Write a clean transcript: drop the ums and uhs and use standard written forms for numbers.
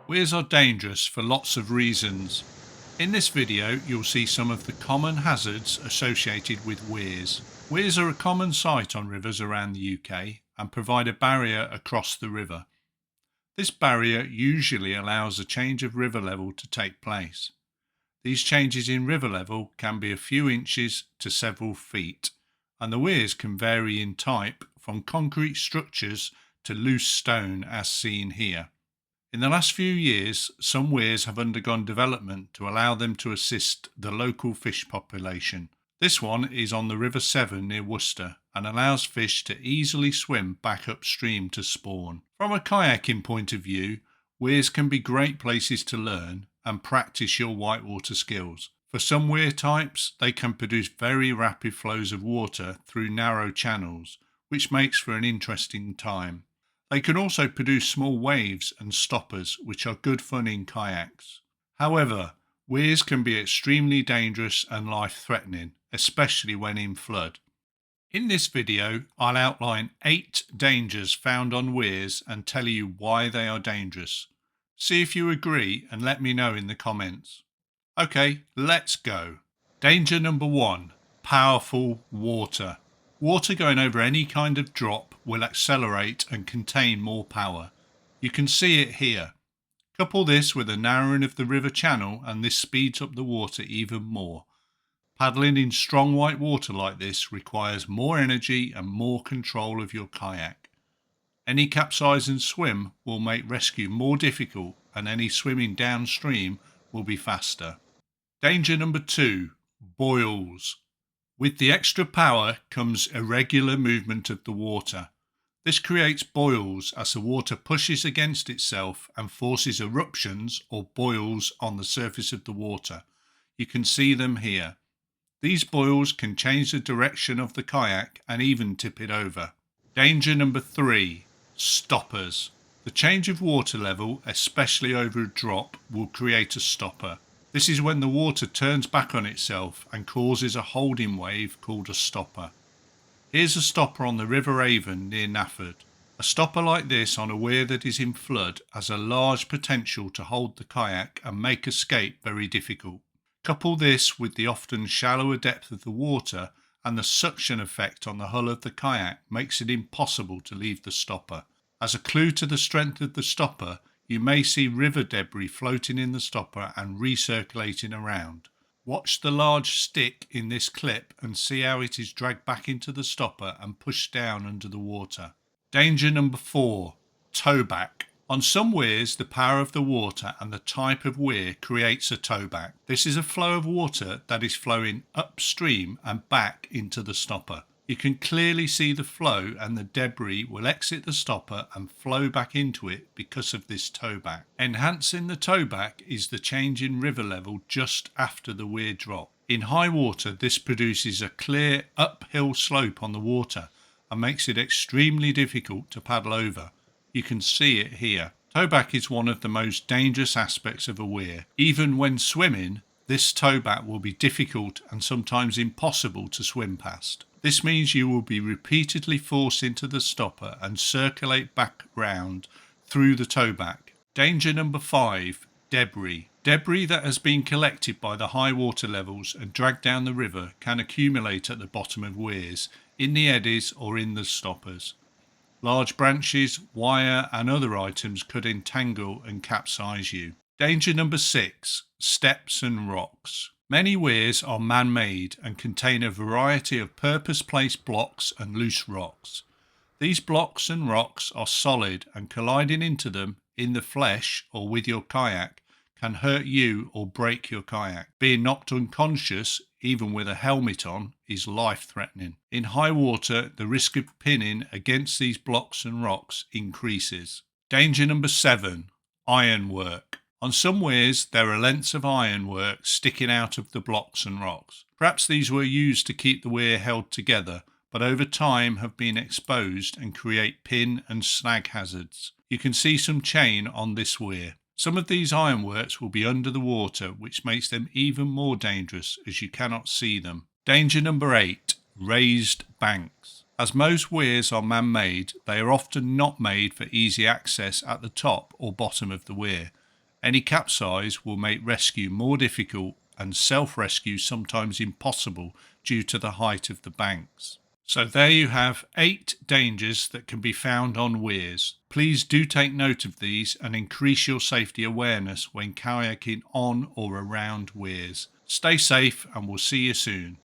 Weirs are dangerous for lots of reasons. In this video, you'll see some of the common hazards associated with weirs. Weirs are a common sight on rivers around the UK and provide a barrier across the river. This barrier usually allows a change of river level to take place. These changes in river level can be a few inches to several feet, and the weirs can vary in type from concrete structures to loose stone as seen here. In the last few years, some weirs have undergone development to allow them to assist the local fish population. This one is on the River Severn near Worcester and allows fish to easily swim back upstream to spawn. From a kayaking point of view, weirs can be great places to learn and practice your whitewater skills. For some weir types, they can produce very rapid flows of water through narrow channels, which makes for an interesting time. They can also produce small waves and stoppers, which are good fun in kayaks. However, weirs can be extremely dangerous and life-threatening, especially when in flood. In this video, I'll outline 8 dangers found on weirs and tell you why they are dangerous. See if you agree and let me know in the comments. Okay, let's go. Danger number 1, powerful water. Water going over any kind of drop will accelerate and contain more power. You can see it here. Couple this with a narrowing of the river channel and this speeds up the water even more. Paddling in strong white water like this requires more energy and more control of your kayak. Any capsize and swim will make rescue more difficult, and any swimming downstream will be faster. Danger number 2, boils. With the extra power comes irregular movement of the water. This creates boils as the water pushes against itself and forces eruptions or boils on the surface of the water. You can see them here. These boils can change the direction of the kayak and even tip it over. Danger number 3, stoppers. The change of water level, especially over a drop, will create a stopper. This is when the water turns back on itself and causes a holding wave called a stopper. Here's a stopper on the River Avon near Nafford. A stopper like this on a weir that is in flood has a large potential to hold the kayak and make escape very difficult. Couple this with the often shallower depth of the water, and the suction effect on the hull of the kayak makes it impossible to leave the stopper. As a clue to the strength of the stopper, you may see river debris floating in the stopper and recirculating around. Watch the large stick in this clip and see how it is dragged back into the stopper and pushed down under the water. Danger number 4, towback. On some weirs, the power of the water and the type of weir creates a towback. This is a flow of water that is flowing upstream and back into the stopper. You can clearly see the flow, and the debris will exit the stopper and flow back into it because of this towback. Enhancing the towback is the change in river level just after the weir drop. In high water, this produces a clear uphill slope on the water and makes it extremely difficult to paddle over. You can see it here. Towback is one of the most dangerous aspects of a weir. Even when swimming, this towback will be difficult and sometimes impossible to swim past. This means you will be repeatedly forced into the stopper and circulate back round through the towback. Danger number 5, debris. Debris that has been collected by the high water levels and dragged down the river can accumulate at the bottom of weirs, in the eddies or in the stoppers. Large branches, wire and other items could entangle and capsize you. Danger number 6, steps and rocks. Many weirs are man-made and contain a variety of purpose-placed blocks and loose rocks. These blocks and rocks are solid, and colliding into them in the flesh or with your kayak can hurt you or break your kayak. Being knocked unconscious, even with a helmet on, is life-threatening. In high water, the risk of pinning against these blocks and rocks increases. Danger number 7, ironwork. On some weirs, there are lengths of ironwork sticking out of the blocks and rocks. Perhaps these were used to keep the weir held together, but over time have been exposed and create pin and snag hazards. You can see some chain on this weir. Some of these ironworks will be under the water, which makes them even more dangerous as you cannot see them. Danger number 8, raised banks. As most weirs are man-made, they are often not made for easy access at the top or bottom of the weir. Any capsize will make rescue more difficult and self-rescue sometimes impossible due to the height of the banks. So there you have 8 dangers that can be found on weirs. Please do take note of these and increase your safety awareness when kayaking on or around weirs. Stay safe and we'll see you soon.